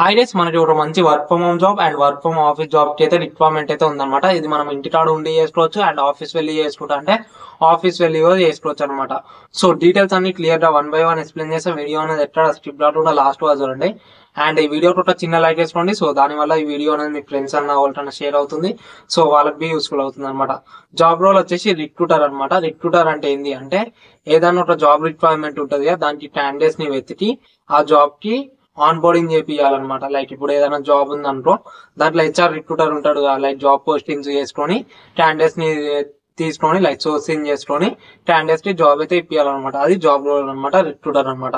హైడేస్ మనకి ఒక మంచి work from home job and work from office job కి అయితే రిక్వైర్మెంట్ అయితే ఉందన్నమాట. ఇది మనం ఇంటికాడ ఉండి చేసుకోవచ్చు అండ్ ఆఫీస్ వెళ్ళి చేసుకుంటా అంటే ఆఫీస్ వెళ్ళి కూడా చేసుకోవచ్చు అనమాట. సో డీటెయిల్స్ అన్ని క్లియర్ గా వన్ బై వన్ ఎక్స్ప్లెయిన్ చేస్తే వీడియో అనేది ఎక్కడ స్కిప్ కాకుండా లాస్ట్ వరకు చూడండి. అండ్ ఈ వీడియో కూడా చిన్న లైక్ వేసుకోండి. సో దానివల్ల ఈ వీడియో అనేది మీ ఫ్రెండ్స్ అన్న వాళ్ళకన్నా షేర్ అవుతుంది. సో వాళ్ళకి బి యూస్ఫుల్ అవుతుంది అనమాట. జాబ్ రోల్ వచ్చేసి రిక్రూటర్ అనమాట. రిక్రూటర్ అంటే ఏంటి అంటే ఏదైనా ఒక జాబ్ రిక్వైర్మెంట్ ఉంటుంది కదా, దానికి క్యాండిడేట్స్ ని వెతికి ఆ జాబ్ కి ఆన్ బోర్డింగ్ చేపియాలన్నమాట. లైక్ ఇప్పుడు ఏదైనా జాబ్ ఉందనుకో, దాంట్లో హెచ్ఆర్ రిక్రూటర్ ఉంటాడు కదా, లైక్ జాబ్ పోస్టింగ్స్ చేసుకొని క్యాండిడేట్స్ ని తీసుకొని లైక్ సోర్సింగ్ చేసుకొని క్యాండిడేట్స్ కి జాబ్ అయితే ఇప్పించాలన్నమాట. అది జాబ్ రోల్ అనమాట, రిక్రూటర్ అనమాట.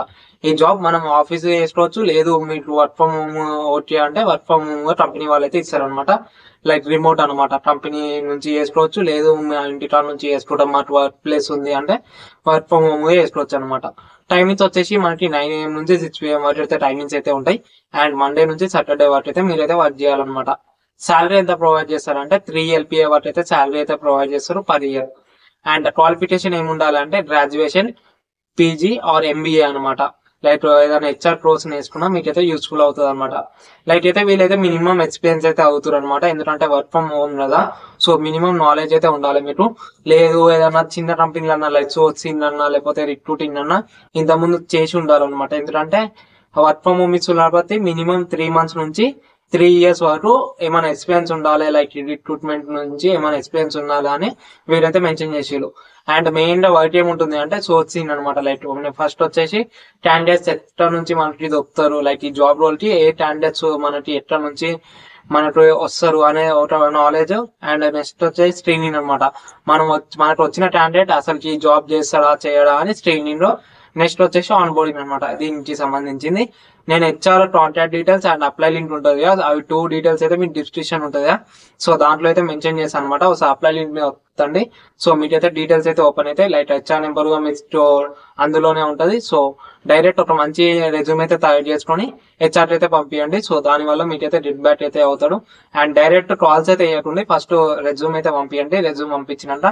ఈ జాబ్ మనం ఆఫీస్ చేసుకోవచ్చు, లేదు మీకు వర్క్ ఫ్రమ్ హోమ్ ఓకే అంటే వర్క్ ఫ్రమ్ హోమ్ కంపెనీ వాళ్ళు అయితే ఇస్తారనమాట. లైక్ రిమోట్ అనమాట, కంపెనీ నుంచి చేసుకోవచ్చు, లేదు మా ఇంటికాడ నుంచి చేసుకోవడం మాకు వర్క్ ప్లేస్ ఉంది అంటే వర్క్ ఫ్రమ్ హోమ్ చేసుకోవచ్చు అనమాట. టైమింగ్స్ వచ్చేసి మనకి 9 AM నుంచి 6 PM వరకు అయితే టైమింగ్స్ అయితే ఉంటాయి. అండ్ మండే నుంచి సాటర్డే వరకు అయితే మీరైతే వర్క్ చేయాలన్నమాట. శాలరీ ఎంత ప్రొవైడ్ చేస్తారంటే 3 LPA వరకు అయితే శాలరీ అయితే ప్రొవైడ్ చేస్తారు పర్ ఇయర్. అండ్ క్వాలిఫికేషన్ ఏమి ఉండాలంటే గ్రాడ్యుయేషన్, పీజీ ఆర్ ఎంబీఏ అనమాట. లైక్ ఏదైనా హెచ్ఆర్ కోర్స్ నేర్చుకున్నా మీకైతే యూస్ఫుల్ అవుతుంది అనమాట. లైక్ అయితే వీళ్ళైతే మినిమం ఎక్స్పీరియన్స్ అయితే అవుతారు అనమాట, ఎందుకంటే వర్క్ ఫ్రమ్ హోమ్ కదా. సో మినిమం నాలెడ్జ్ అయితే ఉండాలి మీకు. లేదు ఏదైనా చిన్న కంపెనీలు అన్నా లైక్ సోర్సింగ్ అన్నా లేకపోతే రిక్రూటింగ్ అన్నా ఇంతకుముందు చేసి ఉండాలన్నమాట. ఎందుకంటే వర్క్ ఫ్రమ్ హోమ్ ఇస్తున్నారు కాబట్టి మినిమం 3 months నుంచి 3 years వరకు ఏమైనా ఎక్స్పీరియన్స్ ఉండాలి, లైక్ రిక్రూట్మెంట్ నుంచి ఏమైనా ఎక్స్పీరియన్స్ ఉండాలి అని వీరైతే మెన్షన్ చేసారు. అండ్ మెయిన్ గా వర్క్ ఏముంటుంది అంటే సోర్సింగ్ అనమాట. లైక్ ఫస్ట్ వచ్చేసి క్యాండిడేట్స్ ఎట్లా నుంచి మనకి దొరుకుతారు, లైక్ ఈ జాబ్ రోల్ కి ఏ క్యాండిడేట్స్ మనకి ఎట్లా నుంచి మనకు వస్తారు అనే ఒక నాలెడ్జ్. అండ్ నెక్స్ట్ వచ్చేసి స్క్రీనింగ్ అనమాట. మనకు వచ్చిన క్యాండిడేట్ అసలు ఈ జాబ్ చేస్తాడా చేయడా అని స్క్రీనింగ్ లో. నెక్స్ట్ వచ్చేసి ఆన్ బోర్డింగ్ అనమాట, దీనికి సంబంధించింది. నేను HR contact details and apply link ఉంటుంది కదా, అవి 2 డీటెయిల్స్ అయితే మీకు డిస్క్రిప్షన్ ఉంటుంది కదా, సో దాంట్లో అయితే మెన్షన్ చేస్తాను అనమాట. ఒకసారి అప్లై లింక్ మీద వస్తుంది. సో మీకైతే డీటెయిల్స్ అయితే ఓపెన్ అయితే లైక్ హెచ్ఆర్ నెంబర్ మీకు అందులోనే ఉంటుంది. సో డైరెక్ట్ ఒక మంచి రెజ్యూమ్ అయితే తయారు చేసుకొని హెచ్ఆర్ అయితే పంపించండి. సో దానివల్ల మీకైతే రిబ్యాక్ అయితే అవుతాడు. అండ్ డైరెక్ట్ కాల్స్ అయితే వేయకుండా ఫస్ట్ రెజ్యూమ్ అయితే పంపించండి. రెజ్యూమ్ పంపించినంత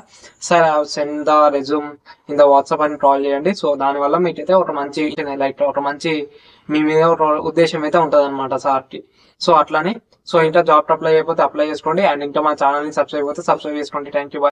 sir send the resume in the WhatsApp అని కాల్ చేయండి. సో దానివల్ల మీకైతే ఒక మంచి లైక్ ఒక మంచి మీ మీద ఒక ఉద్దేశం అయితే ఉంటుంది అనమాట సార్కి. సో అట్లానే సో ఇంకా జాబ్ అప్లై అయిపోతే అప్లై చేసుకోండి. అండ్ ఇంకా మా ఛానల్ ని సబ్స్క్రైబ్ అయితే సబ్స్క్రైబ్ చేసుకోండి. Thank you.